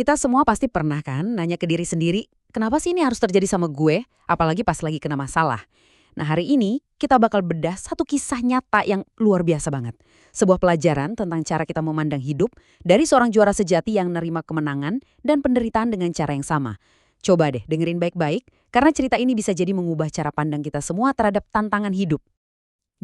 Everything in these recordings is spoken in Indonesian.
Kita semua pasti pernah kan nanya ke diri sendiri, kenapa sih ini harus terjadi sama gue? Apalagi pas lagi kena masalah. Nah hari ini kita bakal bedah satu kisah nyata yang luar biasa banget. Sebuah pelajaran tentang cara kita memandang hidup dari seorang juara sejati yang nerima kemenangan dan penderitaan dengan cara yang sama. Coba deh dengerin baik-baik, karena cerita ini bisa jadi mengubah cara pandang kita semua terhadap tantangan hidup.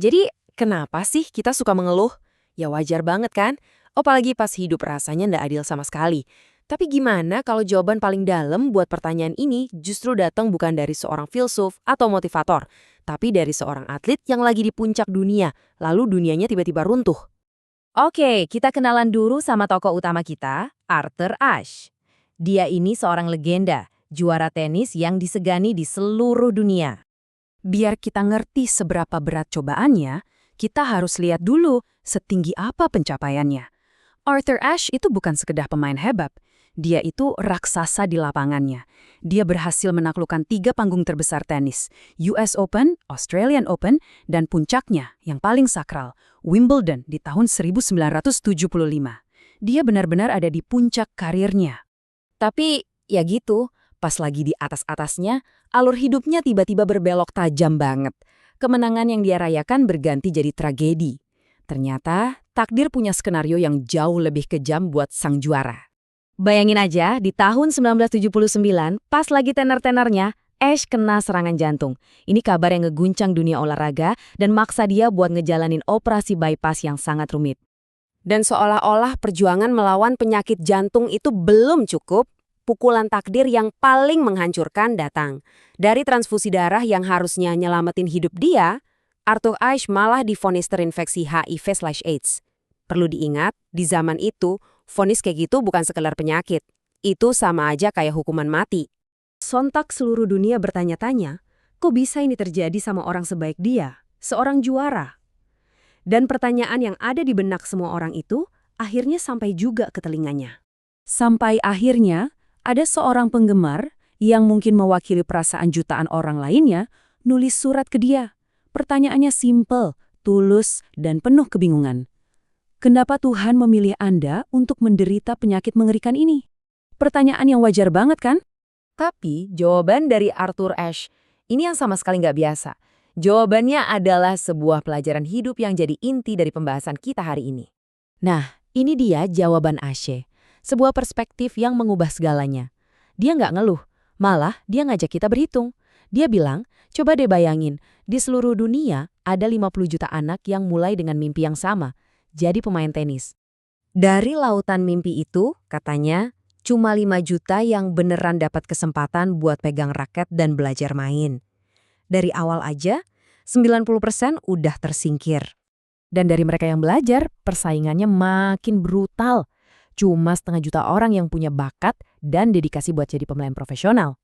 Jadi, kenapa sih kita suka mengeluh? Ya wajar banget kan? Apalagi pas hidup rasanya ndak adil sama sekali. Tapi gimana kalau jawaban paling dalam buat pertanyaan ini justru datang bukan dari seorang filsuf atau motivator, tapi dari seorang atlet yang lagi di puncak dunia, lalu dunianya tiba-tiba runtuh. Oke, kita kenalan dulu sama tokoh utama kita, Arthur Ashe. Dia ini seorang legenda, juara tenis yang disegani di seluruh dunia. Biar kita ngerti seberapa berat cobaannya, kita harus lihat dulu setinggi apa pencapaiannya. Arthur Ashe itu bukan sekedar pemain hebat. Dia itu raksasa di lapangannya. Dia berhasil menaklukkan 3 panggung terbesar tenis, US Open, Australian Open, dan puncaknya yang paling sakral, Wimbledon di tahun 1975. Dia benar-benar ada di puncak karirnya. Tapi, ya gitu, pas lagi di atas-atasnya, alur hidupnya tiba-tiba berbelok tajam banget. Kemenangan yang dia rayakan berganti jadi tragedi. Ternyata, takdir punya skenario yang jauh lebih kejam buat sang juara. Bayangin aja, di tahun 1979, pas lagi tenar-tenarnya, Ashe kena serangan jantung. Ini kabar yang ngeguncang dunia olahraga dan maksa dia buat ngejalanin operasi bypass yang sangat rumit. Dan seolah-olah perjuangan melawan penyakit jantung itu belum cukup, pukulan takdir yang paling menghancurkan datang. Dari transfusi darah yang harusnya nyelamatin hidup dia, Arthur Ashe malah divonis terinfeksi HIV/AIDS. Perlu diingat, di zaman itu, vonis kayak gitu bukan sekedar penyakit. Itu sama aja kayak hukuman mati. Sontak seluruh dunia bertanya-tanya, kok bisa ini terjadi sama orang sebaik dia, seorang juara? Dan pertanyaan yang ada di benak semua orang itu, akhirnya sampai juga ke telinganya. Sampai akhirnya, ada seorang penggemar yang mungkin mewakili perasaan jutaan orang lainnya, nulis surat ke dia. Pertanyaannya simpel, tulus, dan penuh kebingungan. Kenapa Tuhan memilih Anda untuk menderita penyakit mengerikan ini? Pertanyaan yang wajar banget kan? Tapi jawaban dari Arthur Ashe ini yang sama sekali nggak biasa. Jawabannya adalah sebuah pelajaran hidup yang jadi inti dari pembahasan kita hari ini. Nah, ini dia jawaban Ashe. Sebuah perspektif yang mengubah segalanya. Dia nggak ngeluh, malah dia ngajak kita berhitung. Dia bilang, coba deh bayangin, di seluruh dunia ada 50 juta anak yang mulai dengan mimpi yang sama, jadi pemain tenis. Dari lautan mimpi itu, katanya, cuma 5 juta yang beneran dapat kesempatan buat pegang raket dan belajar main. Dari awal aja, 90% udah tersingkir. Dan dari mereka yang belajar, persaingannya makin brutal. Cuma 1,5 juta orang yang punya bakat dan dedikasi buat jadi pemain profesional.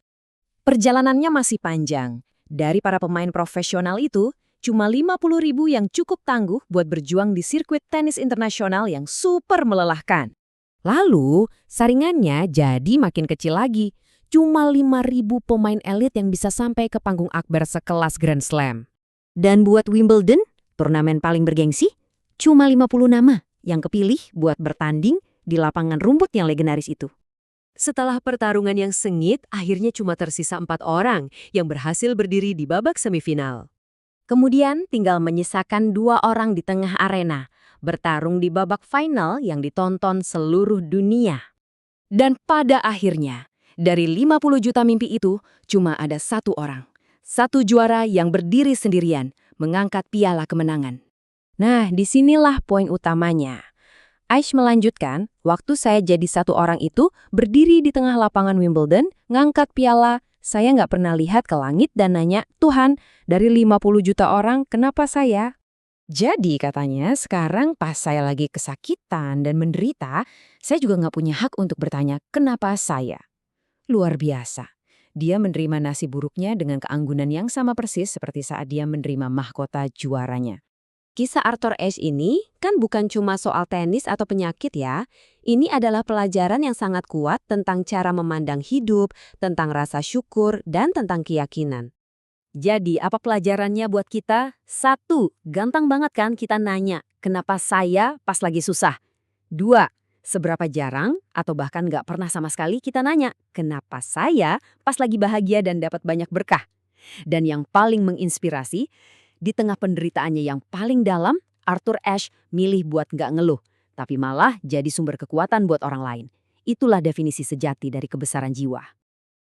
Perjalanannya masih panjang. Dari para pemain profesional itu, cuma 50.000 yang cukup tangguh buat berjuang di sirkuit tenis internasional yang super melelahkan. Lalu, saringannya jadi makin kecil lagi. Cuma 5.000 pemain elit yang bisa sampai ke panggung akbar sekelas Grand Slam. Dan buat Wimbledon, turnamen paling bergengsi, cuma 50 nama yang kepilih buat bertanding di lapangan rumput yang legendaris itu. Setelah pertarungan yang sengit, akhirnya cuma tersisa 4 orang yang berhasil berdiri di babak semifinal. Kemudian tinggal menyisakan 2 orang di tengah arena, bertarung di babak final yang ditonton seluruh dunia. Dan pada akhirnya, dari 50 juta mimpi itu, cuma ada 1 orang. 1 juara yang berdiri sendirian, mengangkat piala kemenangan. Nah, disinilah poin utamanya. Ashe melanjutkan, waktu saya jadi 1 orang itu, berdiri di tengah lapangan Wimbledon, ngangkat piala, saya nggak pernah lihat ke langit dan nanya, Tuhan, dari 50 juta orang, kenapa saya? Jadi katanya, sekarang pas saya lagi kesakitan dan menderita, saya juga nggak punya hak untuk bertanya, kenapa saya? Luar biasa. Dia menerima nasib buruknya dengan keanggunan yang sama persis seperti saat dia menerima mahkota juaranya. Kisah Arthur Ashe ini kan bukan cuma soal tenis atau penyakit ya. Ini adalah pelajaran yang sangat kuat tentang cara memandang hidup, tentang rasa syukur, dan tentang keyakinan. Jadi apa pelajarannya buat kita? 1, gampang banget kan kita nanya, kenapa saya pas lagi susah? 2, Seberapa jarang atau bahkan nggak pernah sama sekali kita nanya, kenapa saya pas lagi bahagia dan dapat banyak berkah? Dan yang paling menginspirasi, di tengah penderitaannya yang paling dalam, Arthur Ashe milih buat nggak ngeluh, tapi malah jadi sumber kekuatan buat orang lain. Itulah definisi sejati dari kebesaran jiwa.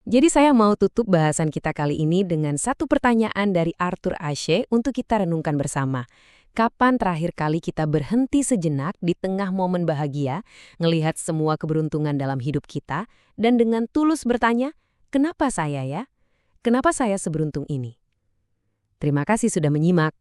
Jadi saya mau tutup bahasan kita kali ini dengan satu pertanyaan dari Arthur Ashe untuk kita renungkan bersama. Kapan terakhir kali kita berhenti sejenak di tengah momen bahagia, ngelihat semua keberuntungan dalam hidup kita, dan dengan tulus bertanya, kenapa saya ya? Kenapa saya seberuntung ini? Terima kasih sudah menyimak.